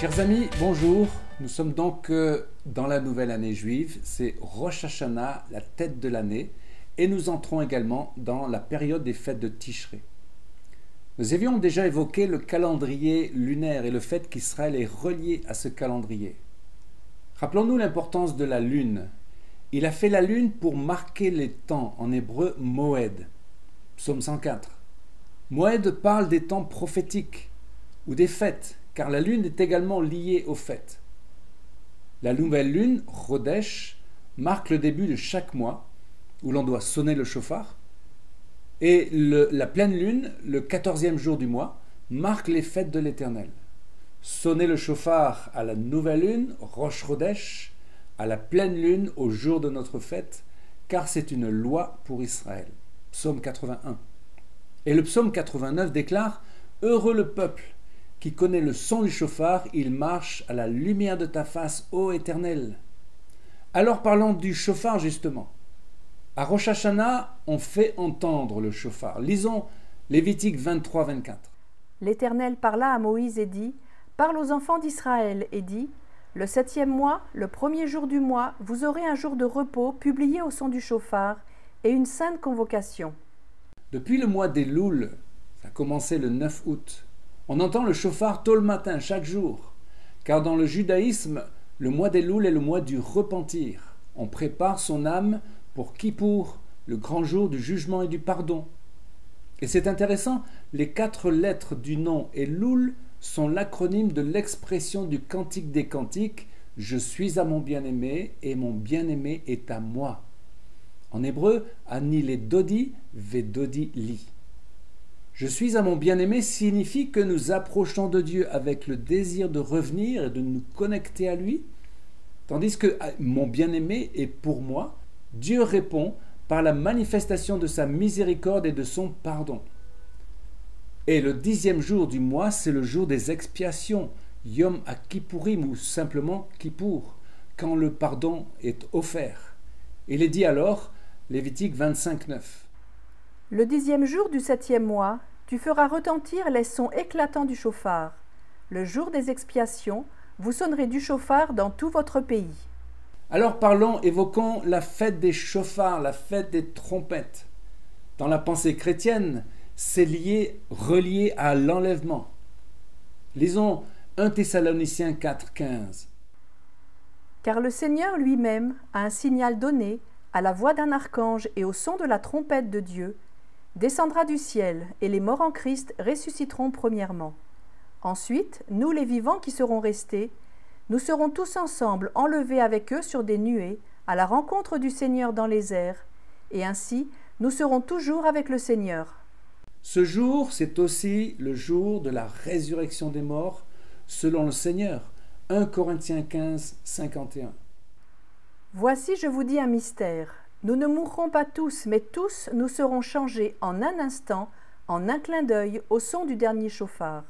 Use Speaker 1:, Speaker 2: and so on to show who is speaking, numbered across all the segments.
Speaker 1: Chers amis, bonjour. Nous sommes donc dans la nouvelle année juive. C'est Rosh Hashanah, la tête de l'année. Et nous entrons également dans la période des fêtes de Tishré. Nous avions déjà évoqué le calendrier lunaire et le fait qu'Israël est relié à ce calendrier. Rappelons-nous l'importance de la lune. Il a fait la lune pour marquer les temps, en hébreu Moed. Psaume 104. Moed parle des temps prophétiques ou des fêtes, car la lune est également liée aux fêtes. La nouvelle lune, Chodesh, marque le début de chaque mois, où l'on doit sonner le shofar, et la pleine lune, le 14e jour du mois, marque les fêtes de l'Éternel. Sonner le shofar à la nouvelle lune, Rosh Chodesh, à la pleine lune, au jour de notre fête, car c'est une loi pour Israël. Psaume 81. Et le psaume 89 déclare « Heureux le peuple qui connaît le son du shofar, il marche à la lumière de ta face, ô Éternel. » Alors parlons du shofar justement. À Rosh Hashanah, on fait entendre le shofar. Lisons Lévitique 23-24.
Speaker 2: L'Éternel parla à Moïse et dit « Parle aux enfants d'Israël et dit « Le 7e mois, le 1er jour du mois, vous aurez un jour de repos publié au son du shofar et une sainte convocation. »
Speaker 1: Depuis le mois d'Elul, ça a commencé le 9 août, on entend le shofar tôt le matin, chaque jour, car dans le judaïsme, le mois d'Elul est le mois du repentir. On prépare son âme pour Kippour, le grand jour du jugement et du pardon. Et c'est intéressant, les 4 lettres du nom Elul sont l'acronyme de l'expression du Cantique des Cantiques « Je suis à mon bien-aimé et mon bien-aimé est à moi ». En hébreu, Ani le Dodi, ve Dodi li. Je suis à mon bien-aimé signifie que nous approchons de Dieu avec le désir de revenir et de nous connecter à lui, tandis que mon bien-aimé est pour moi. Dieu répond par la manifestation de sa miséricorde et de son pardon. Et le 10e jour du mois, c'est le jour des expiations, Yom HaKippourim ou simplement Kippour, quand le pardon est offert. Il est dit alors, Lévitique 25-9.
Speaker 2: Le 10e jour du 7e mois, tu feras retentir les sons éclatants du shofar. Le jour des expiations, vous sonnerez du shofar dans tout votre pays.
Speaker 1: Alors évoquons la fête des shofars, la fête des trompettes. Dans la pensée chrétienne, c'est relié à l'enlèvement. Lisons 1 Thessaloniciens 4-15.
Speaker 2: Car le Seigneur lui-même a un signal donné, à la voix d'un archange et au son de la trompette de Dieu, descendra du ciel, et les morts en Christ ressusciteront premièrement. Ensuite, nous les vivants qui serons restés, nous serons tous ensemble enlevés avec eux sur des nuées, à la rencontre du Seigneur dans les airs, et ainsi nous serons toujours avec le Seigneur.
Speaker 1: Ce jour, c'est aussi le jour de la résurrection des morts, selon le Seigneur. 1 Corinthiens 15, 51.
Speaker 2: Voici, je vous dis un mystère. Nous ne mourrons pas tous, mais tous nous serons changés en un instant, en un clin d'œil, au son du dernier shofar.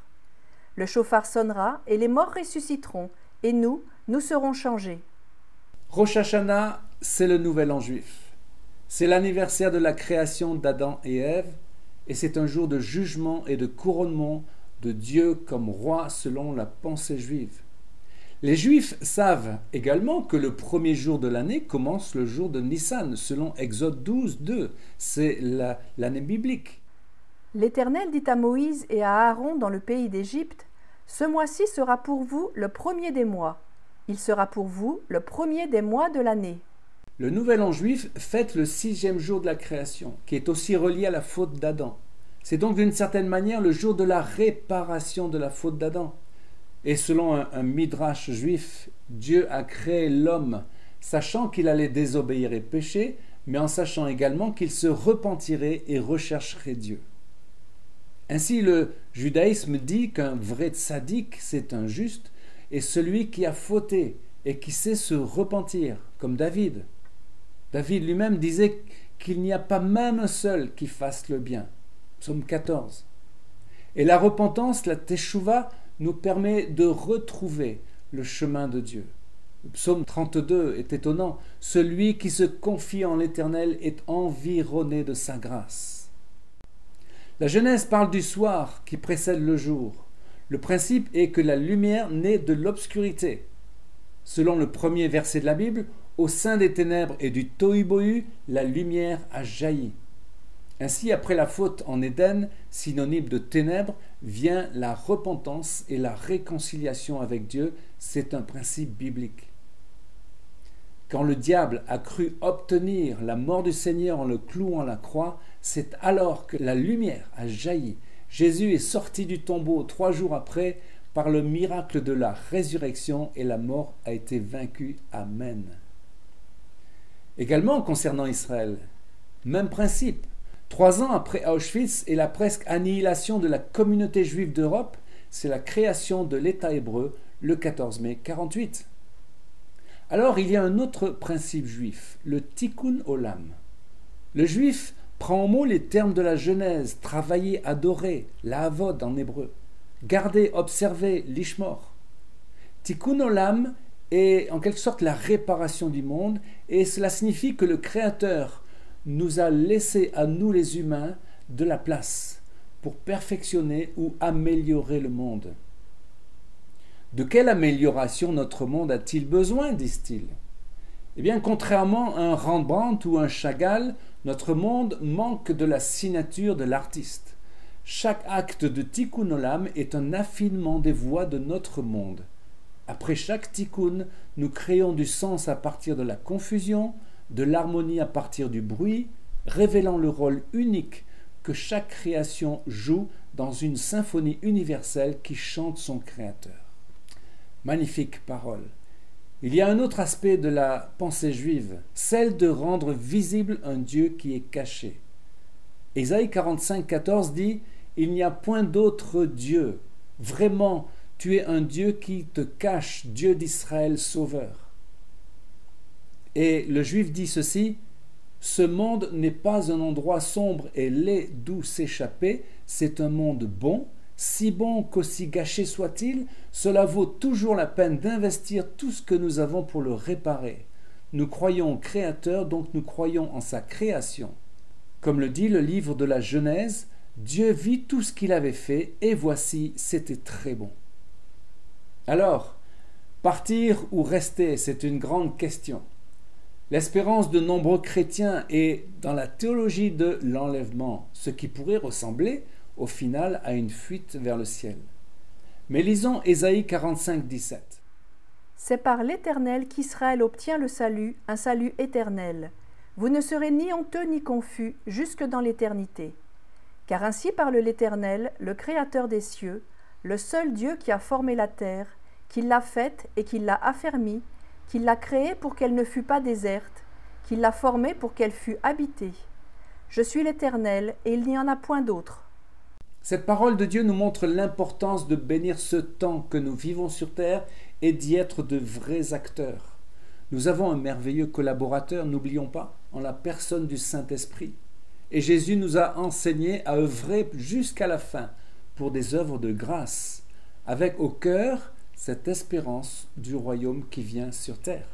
Speaker 2: Le shofar sonnera, et les morts ressusciteront, et nous serons changés.
Speaker 1: Rosh Hashanah, c'est le nouvel an juif. C'est l'anniversaire de la création d'Adam et Ève, et c'est un jour de jugement et de couronnement de Dieu comme roi selon la pensée juive. Les Juifs savent également que le 1er jour de l'année commence le jour de Nissan, selon Exode 12, 2. C'est l'année biblique.
Speaker 2: L'Éternel dit à Moïse et à Aaron dans le pays d'Égypte, « Ce mois-ci sera pour vous le 1er des mois. Il sera pour vous le 1er des mois de l'année. »
Speaker 1: Le nouvel an juif fête le 6e jour de la création, qui est aussi relié à la faute d'Adam. C'est donc d'une certaine manière le jour de la réparation de la faute d'Adam. Et selon un midrash juif, Dieu a créé l'homme, sachant qu'il allait désobéir et pécher, mais en sachant également qu'il se repentirait et rechercherait Dieu. Ainsi, le judaïsme dit qu'un vrai tzaddik, c'est un juste, et celui qui a fauté et qui sait se repentir, comme David. David lui-même disait qu'il n'y a pas même un seul qui fasse le bien. Psaume 14. Et la repentance, la teshuva, nous permet de retrouver le chemin de Dieu. Le psaume 32 est étonnant. Celui qui se confie en l'Éternel est environné de sa grâce. La Genèse parle du soir qui précède le jour. Le principe est que la lumière naît de l'obscurité. Selon le premier verset de la Bible, au sein des ténèbres et du tohu-bohu, la lumière a jailli. Ainsi, après la faute en Éden, synonyme de ténèbres, vient la repentance et la réconciliation avec Dieu. C'est un principe biblique. Quand le diable a cru obtenir la mort du Seigneur en le clouant à la croix, c'est alors que la lumière a jailli. Jésus est sorti du tombeau 3 jours après par le miracle de la résurrection et la mort a été vaincue. Amen. Également concernant Israël, même principe. 3 ans après Auschwitz et la presque annihilation de la communauté juive d'Europe, c'est la création de l'État hébreu le 14 mai 48. Alors il y a un autre principe juif, le tikkun olam. Le juif prend en mot les termes de la Genèse, travailler, adorer, la havod en hébreu, garder, observer, l'ishmor. Tikkun olam est en quelque sorte la réparation du monde et cela signifie que le Créateur nous a laissé à nous les humains de la place pour perfectionner ou améliorer le monde. De quelle amélioration notre monde a-t-il besoin, disent-ils? Eh bien, contrairement à un Rembrandt ou un Chagall, notre monde manque de la signature de l'artiste. Chaque acte de tikkun olam est un affinement des voies de notre monde. Après chaque tikkun, nous créons du sens à partir de la confusion, de l'harmonie à partir du bruit, révélant le rôle unique que chaque création joue dans une symphonie universelle qui chante son Créateur. Magnifique parole. Il y a un autre aspect de la pensée juive, celle de rendre visible un Dieu qui est caché. Ésaïe 45, 14 dit « Il n'y a point d'autre Dieu. Vraiment, tu es un Dieu qui te cache, Dieu d'Israël, sauveur. » Et le juif dit ceci « Ce monde n'est pas un endroit sombre et laid d'où s'échapper, c'est un monde bon, si bon qu'aussi gâché soit-il, cela vaut toujours la peine d'investir tout ce que nous avons pour le réparer. Nous croyons au Créateur, donc nous croyons en sa création. Comme le dit le livre de la Genèse, Dieu vit tout ce qu'il avait fait, et voici, c'était très bon. » Alors, partir ou rester, c'est une grande question. L'espérance de nombreux chrétiens est dans la théologie de l'enlèvement, ce qui pourrait ressembler au final à une fuite vers le ciel. Mais lisons Ésaïe 45, 17.
Speaker 2: C'est par l'Éternel qu'Israël obtient le salut, un salut éternel. Vous ne serez ni honteux ni confus jusque dans l'éternité. Car ainsi parle l'Éternel, le Créateur des cieux, le seul Dieu qui a formé la terre, qui l'a faite et qui l'a affermie, qui l'a créée pour qu'elle ne fût pas déserte, qui l'a formée pour qu'elle fût habitée. Je suis l'Éternel et il n'y en a point d'autre.
Speaker 1: Cette parole de Dieu nous montre l'importance de bénir ce temps que nous vivons sur terre et d'y être de vrais acteurs. Nous avons un merveilleux collaborateur, n'oublions pas, en la personne du Saint-Esprit. Et Jésus nous a enseigné à œuvrer jusqu'à la fin pour des œuvres de grâce, avec au cœur cette espérance du royaume qui vient sur terre.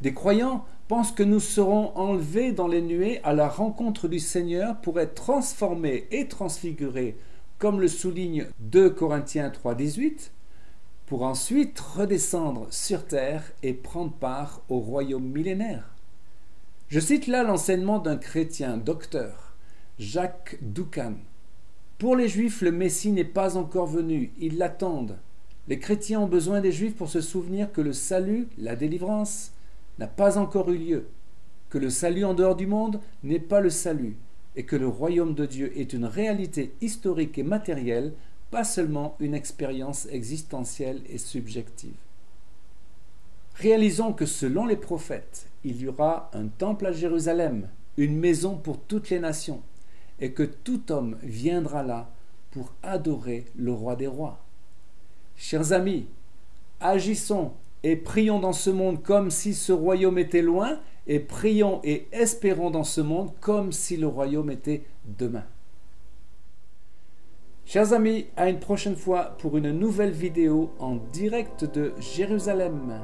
Speaker 1: Des croyants pensent que nous serons enlevés dans les nuées à la rencontre du Seigneur pour être transformés et transfigurés, comme le souligne 2 Corinthiens 3, 18, pour ensuite redescendre sur terre et prendre part au royaume millénaire. Je cite là l'enseignement d'un chrétien docteur, Jacques Doucan. Pour les Juifs, le Messie n'est pas encore venu, ils l'attendent. Les chrétiens ont besoin des Juifs pour se souvenir que le salut, la délivrance, n'a pas encore eu lieu, que le salut en dehors du monde n'est pas le salut, et que le royaume de Dieu est une réalité historique et matérielle, pas seulement une expérience existentielle et subjective. Réalisons que selon les prophètes, il y aura un temple à Jérusalem, une maison pour toutes les nations, et que tout homme viendra là pour adorer le roi des rois. Chers amis, agissons et prions dans ce monde comme si ce royaume était loin, et prions et espérons dans ce monde comme si le royaume était demain. Chers amis, à une prochaine fois pour une nouvelle vidéo en direct de Jérusalem.